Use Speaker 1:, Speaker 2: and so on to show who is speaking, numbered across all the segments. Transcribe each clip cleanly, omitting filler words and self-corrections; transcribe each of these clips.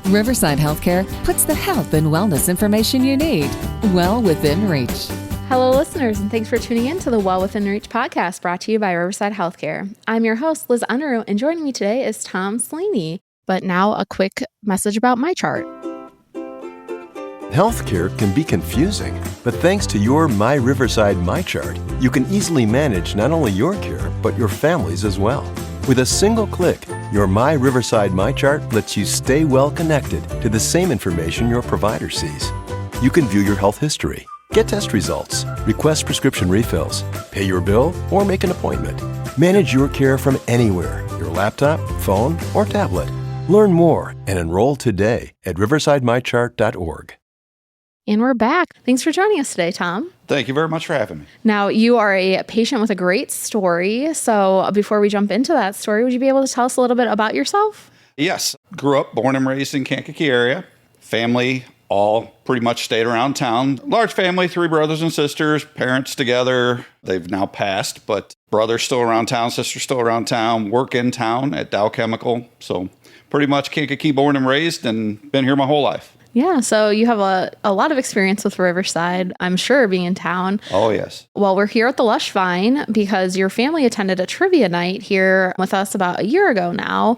Speaker 1: Riverside Healthcare puts the health and wellness information you need well within reach.
Speaker 2: Hello, listeners, and thanks for tuning in to the Well Within Reach podcast brought to you by Riverside Healthcare. I'm your host, Liz Unruh, and joining me today is Tom Souligne. But now a quick message about my chart.
Speaker 3: Healthcare can be confusing, but thanks to your My Riverside MyChart, you can easily manage not only your care, but your family's as well. With a single click, your My Riverside MyChart lets you stay well connected to the same information your provider sees. You can view your health history, get test results, request prescription refills, pay your bill, or make an appointment. Manage your care from anywhere, your laptop, phone, or tablet. Learn more and enroll today at riversidemychart.org.
Speaker 2: And we're back. Thanks for joining us today, Tom.
Speaker 4: Thank you very much for having me.
Speaker 2: Now, you are a patient with a great story. So before we jump into that story, would you be able to tell us a little bit about yourself?
Speaker 4: Yes. Grew up, born and raised in Kankakee area. Family all pretty much stayed around town. Large family, 3 brothers and sisters, parents together. They've now passed, but brother's still around town, sister's still around town, work in town at Dow Chemical. So pretty much Kankakee born and raised and been here my whole life.
Speaker 2: Yeah, so you have a lot of experience with Riverside, I'm sure, being in town.
Speaker 4: Oh, yes.
Speaker 2: Well, we're here at the Lush Vine because your family attended a trivia night here with us about a year ago now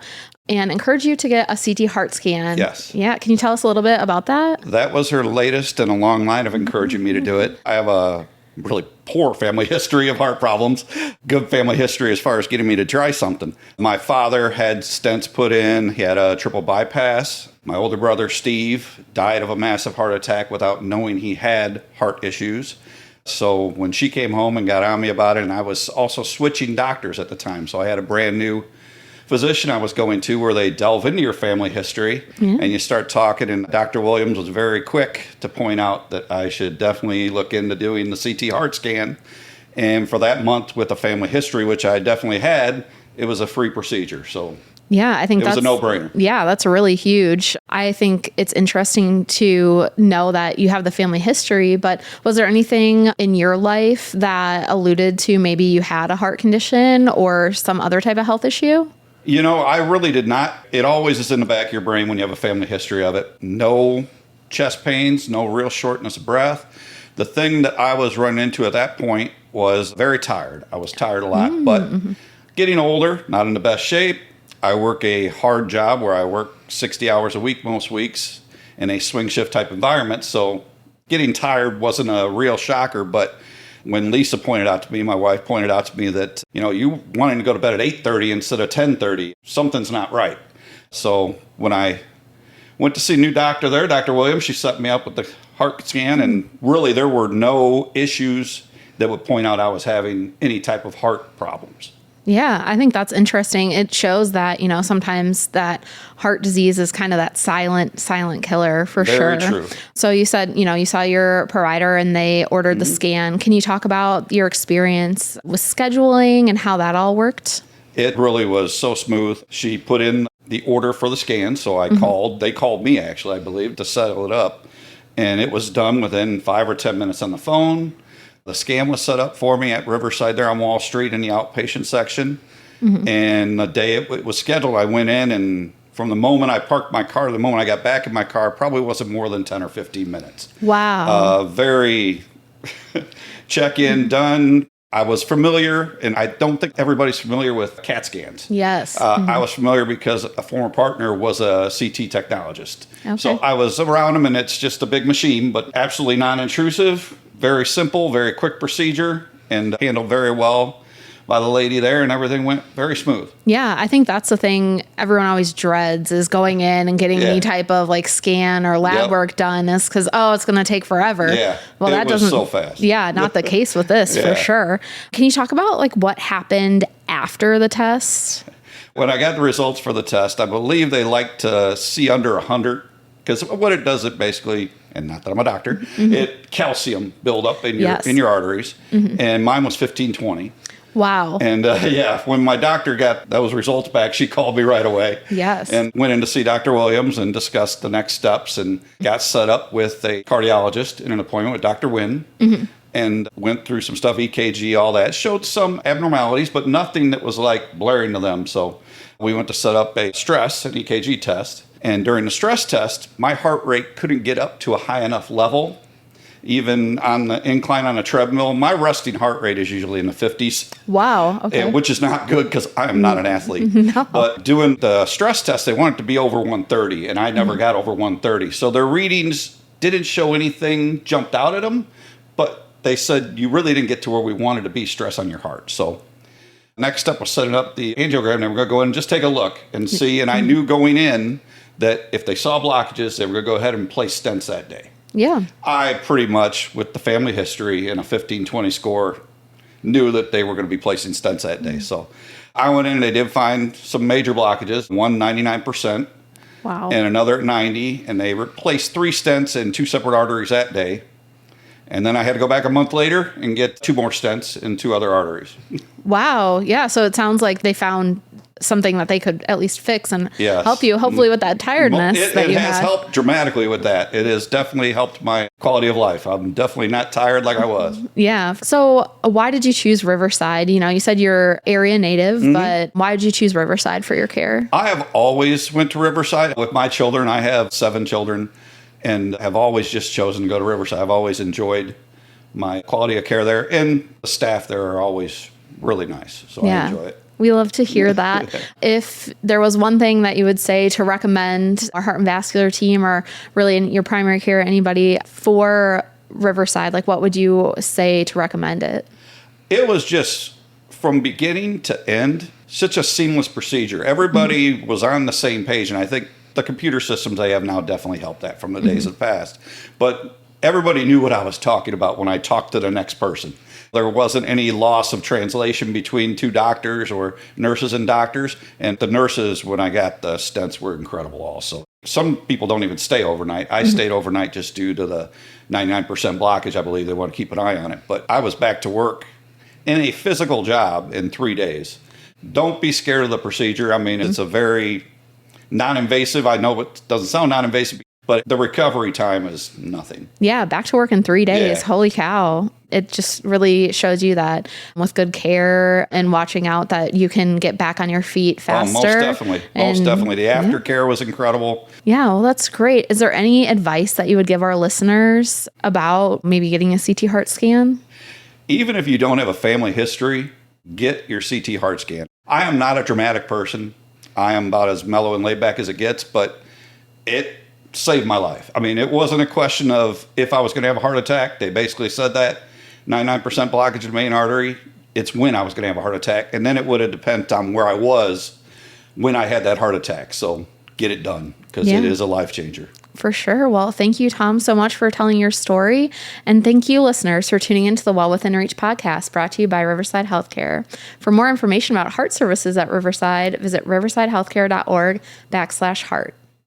Speaker 2: and encouraged you to get a CT heart scan.
Speaker 4: Yes.
Speaker 2: Yeah, can you tell us a little bit about that?
Speaker 4: That was her latest in a long line of encouraging me to do it. I have a really poor family history of heart problems, good family history as far as getting me to try something. My father had stents put in. He had a triple bypass. My older brother, Steve, died of a massive heart attack without knowing he had heart issues. So when she came home and got on me about it, and I was also switching doctors at the time, so I had a brand new physician I was going to where they delve into your family history and you start talking, and Dr. Williams was very quick to point out that I should definitely look into doing the CT heart scan. And for that month with the family history, which I definitely had, it was a free procedure. So
Speaker 2: yeah, I think
Speaker 4: it was a no-brainer.
Speaker 2: Yeah, that's really huge. I think it's interesting to know that you have the family history, but was there anything in your life that alluded to maybe you had a heart condition or some other type of health issue?
Speaker 4: You know, I really did not. It always is in the back of your brain when you have a family history of it. No chest pains, no real shortness of breath. The thing that I was running into at that point was very tired. I was tired a lot, but getting older, not in the best shape. I work a hard job where I work 60 hours a week most weeks in a swing shift type environment. So getting tired wasn't a real shocker, but when Lisa pointed out to me, my wife pointed out to me that, you know, you wanting to go to bed at 8:30 instead of 10:30, something's not right. So when I went to see a new doctor there, Dr. Williams, she set me up with the heart scan, and really there were no issues that would point out I was having any type of heart problems.
Speaker 2: Yeah, I think that's interesting. It shows that, you know, sometimes that heart disease is kind of that silent killer for sure.
Speaker 4: Very true.
Speaker 2: So you said, you know, you saw your provider and they ordered the scan. Can you talk about your experience with scheduling and how that all worked?
Speaker 4: It really was so smooth. She put in the order for the scan, so I called. They called me, actually, I believe, to settle it up. And it was done within 5 or 10 minutes on the phone. The scan was set up for me at Riverside there on Wall Street in the outpatient section. And the day it was scheduled, I went in, and from the moment I parked my car to the moment I got back in my car, probably wasn't more than 10 or 15 minutes.
Speaker 2: Wow.
Speaker 4: Very check-in done. I was familiar, and I don't think everybody's familiar with CAT scans.
Speaker 2: Yes.
Speaker 4: I was familiar because a former partner was a CT technologist.
Speaker 2: Okay.
Speaker 4: So I was around him, and it's just a big machine, but absolutely non-intrusive, very simple, very quick procedure, and handled very well by the lady there, and everything went very smooth.
Speaker 2: Yeah, I think that's the thing everyone always dreads is going in and getting any type of like scan or lab work done is because, it's going to take forever.
Speaker 4: Yeah,
Speaker 2: well,
Speaker 4: it was so fast.
Speaker 2: Yeah, not the case with this for sure. Can you talk about like what happened after the test?
Speaker 4: When I got the results for the test, I believe they like to see under 100 because what it does, it basically, and not that I'm a doctor, it calcium build up in your arteries, and mine was 1520.
Speaker 2: Wow.
Speaker 4: And when my doctor got those results back, she called me right away.
Speaker 2: Yes.
Speaker 4: And went in to see Dr. Williams and discussed the next steps and got set up with a cardiologist in an appointment with Dr. Wynn. And went through some stuff, EKG, all that. Showed some abnormalities, but nothing that was like blaring to them. So we went to set up a stress, an EKG test. And during the stress test, my heart rate couldn't get up to a high enough level. Even on the incline on a treadmill, my resting heart rate is usually in the 50s.
Speaker 2: Wow. Okay.
Speaker 4: Which is not good because I am not an athlete.
Speaker 2: No.
Speaker 4: But doing the stress test, they want it to be over 130, and I never got over 130. So their readings didn't show anything jumped out at them, but they said you really didn't get to where we wanted to be, stress on your heart. So next step was setting up the angiogram. They were going to go in and just take a look and see. And I knew going in that if they saw blockages, they were going to go ahead and place stents that day.
Speaker 2: Yeah.
Speaker 4: I pretty much, with the family history and a 15-20 score, knew that they were going to be placing stents that day. So I went in and they did find some major blockages, one 99%.
Speaker 2: Wow.
Speaker 4: And another at 90, and they replaced 3 stents in 2 separate arteries that day. And then I had to go back a month later and get 2 more stents in 2 other arteries.
Speaker 2: Wow. Yeah. So it sounds like they found something that they could at least fix and help you, hopefully, with that tiredness
Speaker 4: It has helped dramatically with that. It has definitely helped my quality of life. I'm definitely not tired like I was.
Speaker 2: Yeah. So why did you choose Riverside? You know, you said you're area native, but why did you choose Riverside for your care?
Speaker 4: I have always went to Riverside. With my children, I have 7 children, and have always just chosen to go to Riverside. I've always enjoyed my quality of care there, and the staff there are always really nice. So I enjoy it.
Speaker 2: We love to hear that. If there was one thing that you would say to recommend our heart and vascular team, or really in your primary care, anybody for Riverside, like what would you say to recommend it?
Speaker 4: It was just from beginning to end, such a seamless procedure. Everybody was on the same page, and I think the computer systems they have now definitely helped that from the days of the past. But everybody knew what I was talking about when I talked to the next person. There wasn't any loss of translation between 2 doctors or nurses and doctors. And the nurses, when I got the stents, were incredible also. Some people don't even stay overnight. I stayed overnight just due to the 99% blockage. I believe they want to keep an eye on it. But I was back to work in a physical job in 3 days. Don't be scared of the procedure. I mean, it's a very non-invasive. I know it doesn't sound non-invasive, but the recovery time is nothing.
Speaker 2: Yeah, back to work in 3 days.
Speaker 4: Yeah.
Speaker 2: Holy cow. It just really shows you that with good care and watching out that you can get back on your feet faster.
Speaker 4: Most definitely. Most definitely. The aftercare was incredible.
Speaker 2: Yeah, well, that's great. Is there any advice that you would give our listeners about maybe getting a CT heart scan?
Speaker 4: Even if you don't have a family history, get your CT heart scan. I am not a dramatic person. I am about as mellow and laid back as it gets, but it saved my life. I mean, it wasn't a question of if I was going to have a heart attack. They basically said that 99% blockage of the main artery. It's when I was going to have a heart attack. And then it would have depended on where I was when I had that heart attack. So get it done because it is a life changer.
Speaker 2: For sure. Well, thank you, Tom, so much for telling your story. And thank you, listeners, for tuning into the Well Within Reach podcast brought to you by Riverside Healthcare. For more information about heart services at Riverside, visit riversidehealthcare.org/heart.